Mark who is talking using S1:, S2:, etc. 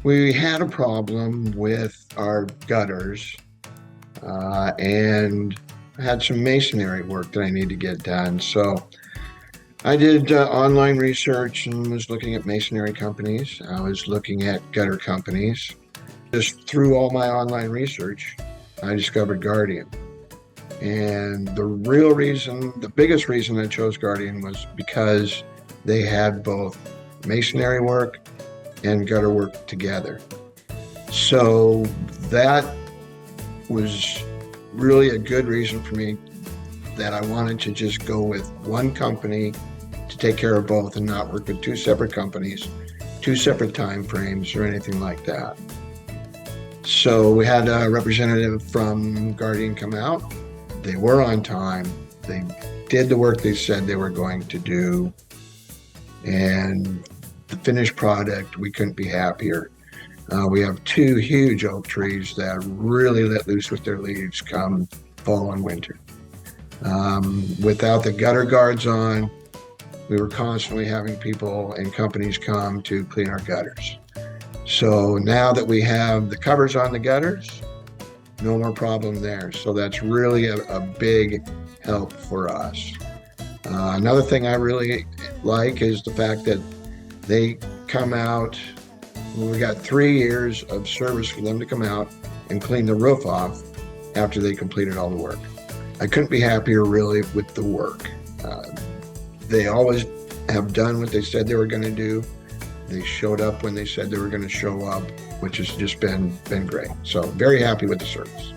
S1: We had a problem with our gutters, and I had some masonry work that I need to get done. So I did online research and was looking at masonry companies. I was looking at gutter companies. Just through all my online research, I discovered Guardian. And the biggest reason I chose Guardian was because they had both masonry work and gutter work together. So that was really a good reason for me that I wanted to just go with one company to take care of both and not work with two separate companies, two separate time frames or anything like that. So we had a representative from Guardian come out. They were on time. They did the work they said they were going to do. And the finished product, we couldn't be happier. We have two huge oak trees that really let loose with their leaves come fall and winter. Without the gutter guards on, we were constantly having people and companies come to clean our gutters. So now that we have the covers on the gutters, no more problem there. So that's really a big help for us. Another thing I really like is the fact that they come out. We got 3 years of service for them to come out and clean the roof off after they completed all the work. I couldn't be happier really with the work. They always have done what they said they were going to do. They showed up when they said they were going to show up, which has just been great. So very happy with the service.